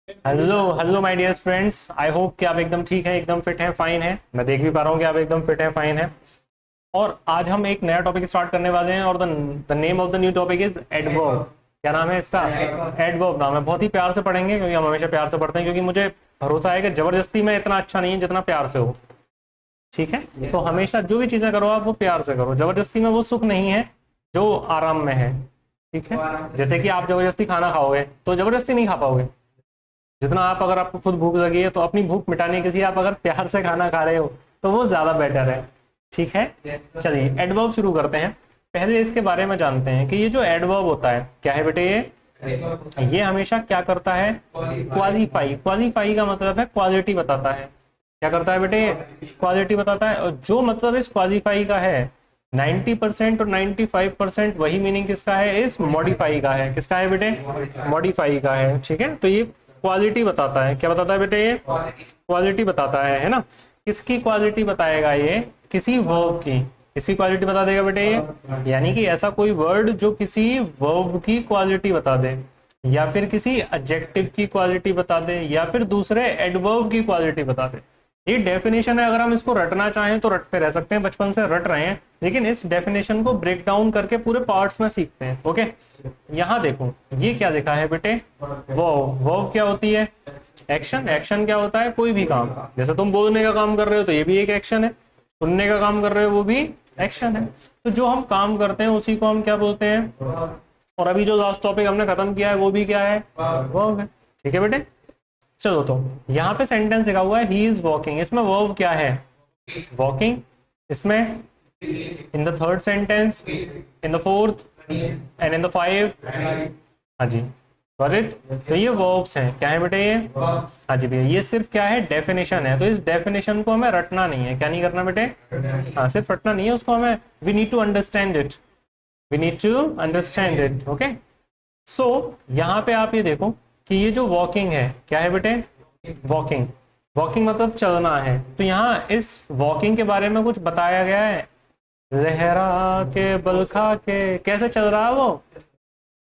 Hello hello my dear friends, I hope कि आप एकदम ठीक हैं, एकदम फिट हैं, फाइन हैं। मैं देख भी पा रहा हूँ कि आप एकदम फिट हैं, फाइन हैं। और आज हम एक नया टॉपिक स्टार्ट करने वाले हैं और the name of the new topic is adverb. क्या नाम है इसका? एडवर्ब नाम है। बहुत ही प्यार से पढ़ेंगे क्योंकि हम हमेशा प्यार से पढ़ते हैं, क्योंकि मुझे भरोसा है कि जबरदस्ती में इतना अच्छा नहीं है जितना प्यार से हो। ठीक है, तो हमेशा जो भी चीजें करो आप वो प्यार से करो। जबरदस्ती में वो सुख नहीं है जो आराम में है। ठीक है, जैसे कि आप जबरदस्ती खाना खाओगे तो जबरदस्ती नहीं खा पाओगे। जितना आप, अगर आपको खुद भूख लगी है तो अपनी भूख मिटाने के लिए आप अगर प्यार से खाना खा रहे हो तो वो ज्यादा बेटर है। ठीक है, चलिए एडवर्ब शुरू करते हैं। पहले इसके बारे में जानते हैं कि ये जो एडवर्ब होता है क्या है बेटे। ये हमेशा क्या करता है? क्वालिफाई। क्वालिफाई का मतलब है क्वालिटी बताता है। क्या करता है बेटे? क्वालिटी बताता है। और जो मतलब इस क्वालिफाई का है 90% और 95% वही मीनिंग किसका है? इस मॉडिफाई का है। किसका है बेटे? मॉडिफाई का है। ठीक है, तो ये क्वालिटी बताता है। क्या बताता है बेटे? ये क्वालिटी बताता है ना। किसकी क्वालिटी बताएगा ये? किसी वर्ब की। किसकी क्वालिटी बता देगा बेटे ये? यानी कि ऐसा कोई वर्ड जो किसी वर्ब की क्वालिटी बता दे, या फिर किसी एडजेक्टिव की क्वालिटी बता दे, या फिर दूसरे एडवर्ब की क्वालिटी बता दे। ये डेफिनेशन है। अगर हम इसको रटना चाहें तो रटते रह सकते हैं, बचपन से रट रहे हैं, लेकिन इस डेफिनेशन को ब्रेक डाउन करके पूरे पार्ट्स में सीखते हैं। ओके, यहाँ देखो ये क्या लिखा है बेटे? वर्ब। वर्ब क्या होती है? एक्शन। एक्शन क्या होता है? कोई भी काम। जैसे तुम बोलने का काम कर रहे हो तो ये भी एक एक्शन है। सुनने का काम कर रहे हो वो भी एक्शन है। तो जो हम काम करते हैं उसी को हम क्या बोलते हैं? और अभी जो लास्ट टॉपिक हमने खत्म किया है वो भी क्या है? वर्ब है। ठीक है बेटे, चलो तो यहाँ पे सेंटेंस लिखा हुआ है ही इज वॉकिंग। इसमें वर्ब क्या है? वॉकिंग। इसमें in the third sentence, in the fourth and in the five. हाँ जी, गॉट इट। तो ये वर्ब्स हैं। क्या है बेटे ये? हाँ जी भैया, ये सिर्फ क्या है? डेफिनेशन है। तो इस डेफिनेशन को हमें रटना नहीं है। क्या नहीं करना बेटे? हाँ, सिर्फ रटना नहीं है उसको, हमें we need to understand it. We need to understand it. Okay, so यहाँ पे आप ये देखो कि ये जो वॉकिंग है क्या है बेटे? वॉकिंग। वॉकिंग मतलब चलना है। तो यहाँ इस वॉकिंग के बारे में कुछ बताया गया है? लहरा के बल खा के। कैसे चल रहा है वो?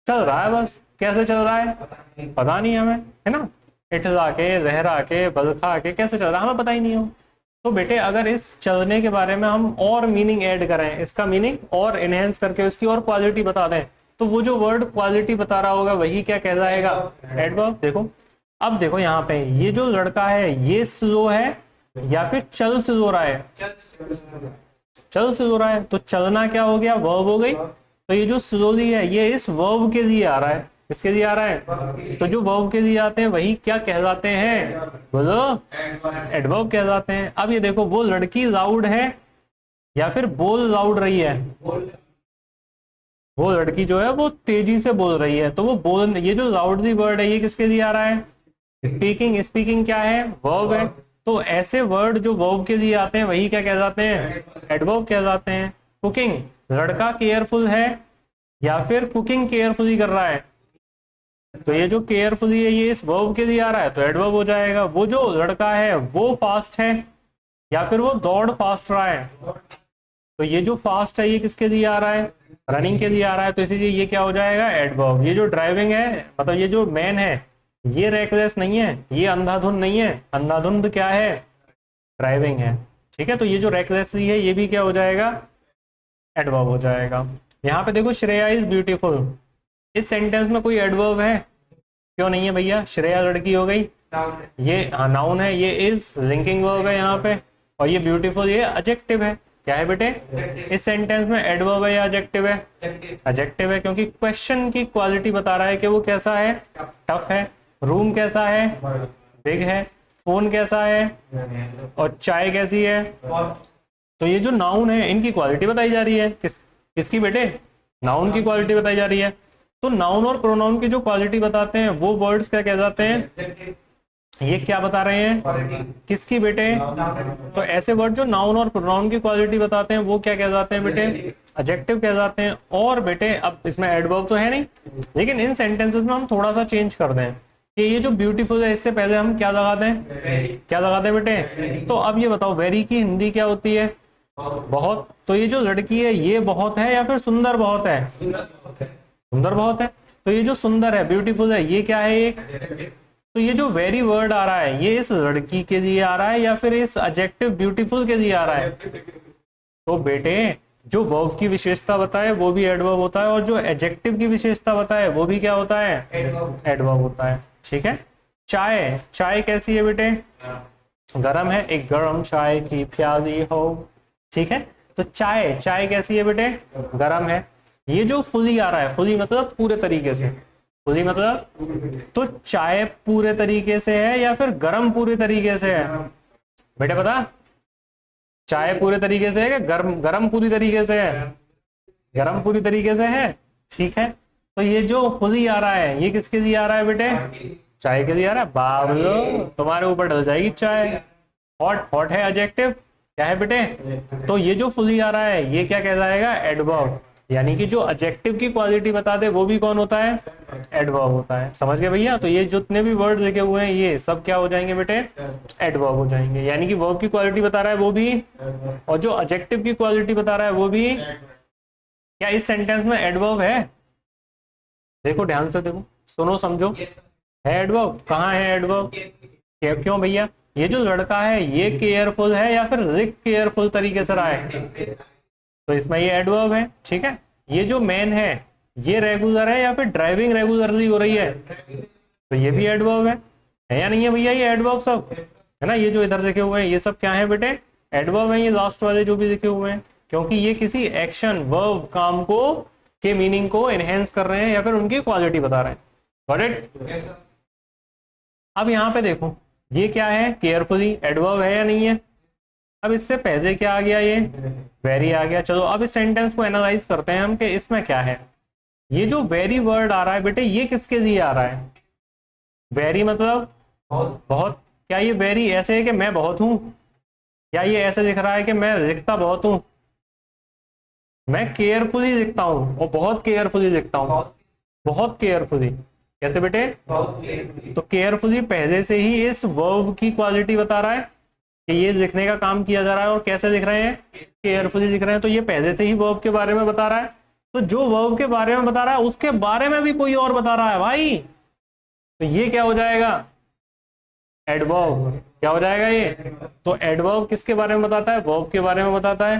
चल रहा है बस। कैसे चल रहा है पता नहीं हमें, है ना। इठला के, लहरा के, बल खा के, कैसे चल रहा है हमें पता ही नहीं हो। तो बेटे अगर इस चलने के बारे में हम और मीनिंग ऐड करें, इसका मीनिंग और इनहेंस करके उसकी और क्वालिटी बता दें, तो वो जो वर्ड क्वालिटी बता रहा होगा वही क्या कहलाएगा? एडवर्ब। देखो, अब देखो यहाँ पे ये जो लड़का है ये स्लो है या फिर चल से हो रहा है? चल से हो रहा है। तो चलना क्या हो गया? वर्ब हो गई। तो ये जो स्लोली है ये इस वर्ब के लिए आ रहा है। किसके लिए आ रहा है? तो जो वर्ब के लिए आते हैं वही क्या कहलाते हैं? बोलो, एडवर्ब कहलाते हैं। अब ये देखो, वो लड़की लाउड है या फिर बोल लाउड रही है? वो लड़की जो है वो तेजी से बोल रही है। तो वो बोल, ये जो लाउडली वर्ड है ये किसके लिए आ रहा है? स्पीकिंग। स्पीकिंग क्या है? वर्ब है। तो ऐसे वर्ड जो वर्ब के लिए आते हैं वही क्या कहलाते हैं? एडवर्ब कहलाते हैं। कुकिंग, लड़का केयरफुल है या फिर कुकिंग केयरफुली कर रहा है? तो ये जो केयरफुली है ये इस वर्ब के लिए आ रहा है तो एडवर्ब हो जाएगा। वो जो लड़का है वो फास्ट है या फिर वो दौड़ फास्ट रहा है? तो ये जो फास्ट है ये किसके लिए आ रहा है? रनिंग के लिए आ रहा है। तो इसीलिए ये क्या हो जाएगा? एडवर्ब। ये जो ड्राइविंग है, मतलब ये जो मैन है ये रेकलेस नहीं है, ये अंधाधुंध नहीं है। अंधाधुंध क्या है? ड्राइविंग है। ठीक है, तो ये जो रेकलेसली है ये भी क्या हो जाएगा? एडवर्ब हो जाएगा। यहाँ पे देखो, श्रेया इज ब्यूटीफुल। इस सेंटेंस में कोई एडवर्ब है? क्यों नहीं है भैया? श्रेया लड़की हो गई, ये हाँ नाउन है, ये इज लिंकिंग वर्ब है यहाँ पे, और ये ब्यूटीफुल ये एडजेक्टिव है। क्या है बेटे? इस सेंटेंस में एडवर्ब है या एडजेक्टिव है? एडजेक्टिव है, क्योंकि क्वेश्चन की क्वालिटी बता रहा है कि वो कैसा है? टफ है। रूम कैसा है? बिग है। फोन कैसा है? और चाय कैसी है? तो ये जो नाउन है इनकी क्वालिटी बताई जा रही है। किसकी बेटे? नाउन की क्वालिटी बताई जा रही है। तो नाउन और प्रोनाउन की जो क्वालिटी बताते हैं वो वर्ड्स क्या कहलाते हैं? ये क्या बता रहे हैं? किसकी बेटे? तो ऐसे वर्ड जो नाउन और प्रोनाउन की क्वालिटी बताते हैं वो क्या कहलाते हैं बेटे? एडजेक्टिव कहलाते हैं। और बेटे अब इसमें एडवर्ब तो है नहीं, लेकिन इन सेंटेंसेस में हम थोड़ा सा चेंज कर दें कि ये जो ब्यूटीफुल है इससे पहले हम क्या लगा दें? क्या लगा दें बेटे? तो अब ये बताओ, वेरी की हिंदी क्या होती है? बहुत। तो ये जो लड़की है ये बहुत है या फिर सुंदर बहुत है? सुंदर बहुत है। तो ये जो सुंदर है, ब्यूटीफुल है, ये क्या है? एक तो ये जो वेरी वर्ड आ रहा है ये इस लड़की के लिए आ रहा है या फिर इस एडजेक्टिव ब्यूटीफुल के लिए आ रहा है? तो बेटे जो वर्ब की विशेषता बताए वो भी एडवर्ब होता है, और जो एडजेक्टिव की विशेषता बताए वो भी क्या होता है? एडवर्ब होता है। ठीक है। चाय, चाय कैसी है बेटे? गरम है, एक गरम चाय की प्याली हो। ठीक है। तो चाय, चाय कैसी है बेटे? गरम है। ये जो फुली आ रहा है, फुली मतलब पूरे तरीके से, फुली मतलब, तो चाय पूरे तरीके से है या फिर गरम पूरे तरीके से है बेटे? पता, चाय पूरे तरीके से है कि गरम गरम पूरी तरीके से है? गरम पूरी तरीके से है। ठीक है। तो ये जो फुली आ रहा है ये किसके लिए आ रहा है बेटे? चाय के लिए आ रहा है। बाबलो तुम्हारे ऊपर डल जाएगी चाय। हॉट, हॉट है एडजेक्टिव, क्या है बेटे? तो ये जो फुली आ रहा है ये क्या कहलाएगा? एडवर्ब। यानी कि जो एडजेक्टिव की क्वालिटी बता दे वो भी कौन होता है? एडवर्ब होता है। समझ गए भैया? तो ये जितने भी वर्ड लिखे हुए हैं ये सब क्या हो जाएंगे बेटे? एडवर्ब हो जाएंगे। यानी कि वर्ब की क्वालिटी बता रहा है वो भी, और जो एडजेक्टिव की क्वालिटी बता रहा है वो भी। क्या इस सेंटेंस में एडवर्ब है? देखो ध्यान से, देखो, सुनो, समझो। है एडवर्ब? कहाँ है एडवर्ब? क्यों भैया? ये जो लड़का है ये केयरफुल है या फिर लिख केयरफुल तरीके से रहा है? तो इसमें ये एडवर्ब है। ठीक है। ये जो मैन है ये रेगुलर है या फिर ड्राइविंग रेगुलरली हो रही है? तो ये भी एडवर्ब है या नहीं है भैया? ये एडवर्ब सब है ना। ये जो इधर लिखे हुए हैं ये सब क्या है बेटे? एडवर्ब है। ये लास्ट वाले जो भी लिखे हुए हैं, क्योंकि ये किसी एक्शन, वर्ब, काम को के मीनिंग को एनहेंस कर रहे हैं या फिर उनकी क्वालिटी बता रहे हैं। Got it? अब यहाँ पे देखो ये क्या है? केयरफुली, एडवर्ब है या नहीं है? अब इससे पहले क्या आ गया? ये वेरी आ गया। चलो अब इस सेंटेंस को एनालाइज करते हैं हम कि इसमें क्या है। ये जो वेरी वर्ड आ रहा है बेटे ये किसके लिए आ रहा है? वेरी मतलब बहुत। क्या ये वेरी ऐसे है कि मैं बहुत हूं, या ये ऐसे दिख रहा है कि मैं लिखता बहुत हूं? मैं केयरफुली लिखता हूं और बहुत केयरफुली लिखता हूं। बहुत केयरफुली कैसे बेटे? तो केयरफुली पहले से ही इस वर्ब की क्वालिटी बता रहा है कि ये लिखने का काम किया जा रहा है, और कैसे लिख रहे हैं? केयरफुली लिख रहे हैं। तो ये पहले से ही वर्ब के बारे में बता रहा है। तो जो वर्ब के बारे में बता रहा है उसके बारे में भी कोई और बता रहा है भाई, तो ये क्या हो जाएगा? एडवर्ब। क्या हो जाएगा ये? तो एडवर्ब किसके बारे में बताता है? वर्ब के बारे में बताता है,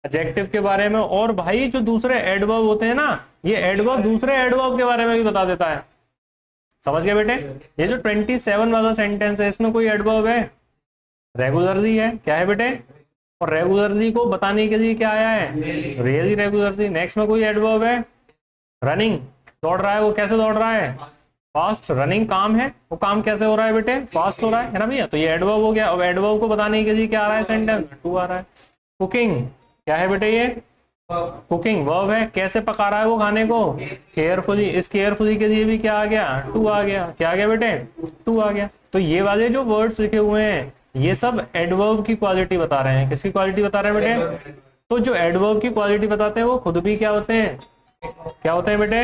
एडजेक्टिव के बारे में। और भाई जो दूसरे एडवर्ब होते हैं ना, ये एडवर्ब दूसरे एडवर्ब के बारे में भी बता देता है। समझ गए बेटे? ये जो 27 वाला सेंटेंस है इसमें कोई एडवर्ब है? रेगुलरली है। क्या है बेटे? और रेगुलरली को बताने के लिए क्या आया है? Really regularly. नेक्स्ट में कोई एडवर्ब है? रनिंग, दौड़ रहा है। वो कैसे दौड़ रहा है? फास्ट। रनिंग काम है, वो काम कैसे हो रहा है बेटे? फास्ट हो रहा है ना भैया? तो ये एडवर्ब हो गया। अब एडवर्ब को बताने के लिए क्या आ रहा है सेंटेंस? टू आ रहा है। कुकिंग, क्या है बेटे? ये कुकिंग वर्ब है। कैसे पका रहा है वो खाने को? केयरफुली। इस केयरफुली के लिए भी क्या आ गया? टू आ गया। क्या आ गया बेटे? टू आ गया। तो ये वाले जो वर्ड्स लिखे हुए हैं ये सब एडवर्ब की क्वालिटी बता रहे हैं। किसकी क्वालिटी बता रहे हैं बेटे? तो जो एडवर्ब की क्वालिटी बताते हैं वो खुद भी क्या होते हैं? क्या होते हैं बेटे?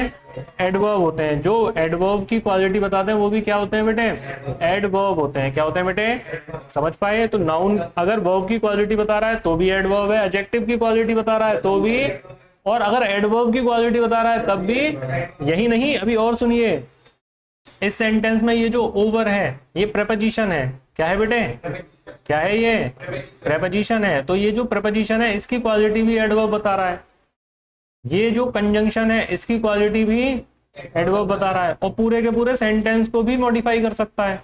एडवर्ब होते हैं। जो एडवर्ब की क्वालिटी बताते हैं वो भी क्या होते हैं बेटे? एडवर्ब होते हैं। क्या होते हैं बेटे? समझ पाए? तो नाउन अगर वर्ब की क्वालिटी बता रहा है तो भी एडवर्ब है, एडजेक्टिव की क्वालिटी बता रहा है तो भी, और अगर एडवर्ब की क्वालिटी बता रहा है तब भी। यही नहीं, अभी और सुनिए। इस सेंटेंस में ये जो ओवर है ये प्रेपोजिशन है। क्या है बेटे? क्या है ये? प्रेपोजिशन है। तो ये जो प्रेपोजिशन है इसकी क्वालिटी भी एडवर्ब बता रहा है। ये जो कंजंक्शन है इसकी क्वालिटी भी एडवर्ब बता रहा है, और पूरे के पूरे सेंटेंस को भी मॉडिफाई कर सकता है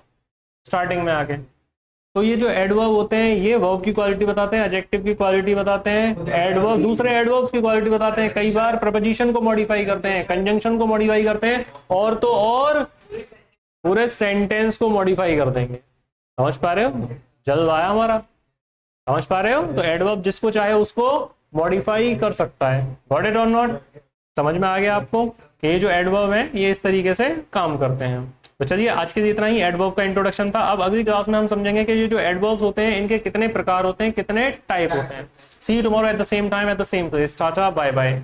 स्टार्टिंग में आके। तो ये जो एडवर्ब होते हैं ये वर्ब की क्वालिटी बताते हैं, एडजेक्टिव की क्वालिटी बताते हैं, एडवर्ब दूसरे एडवर्ब्स की क्वालिटी बताते हैं, कई बार प्रेपोजिशन को मॉडिफाई करते हैं, कंजंक्शन को मॉडिफाई करते हैं, और तो और पूरे सेंटेंस को मॉडिफाई कर देंगे। समझ पा रहे हो? जल्द आया हमारा? समझ पा रहे हो? तो एडवर्ब जिसको चाहे उसको मॉडिफाई कर सकता है। गॉट इट और नॉट? समझ में आ गया आपको कि ये जो एडवर्ब है ये इस तरीके से काम करते हैं। तो चलिए आज के लिए इतना ही एडवर्ब का इंट्रोडक्शन था। अब अगली क्लास में हम समझेंगे कि ये जो एडवर्ब्स होते हैं इनके कितने प्रकार होते हैं, कितने टाइप होते हैं। See you tomorrow at the same time at the same place. Tata, bye bye.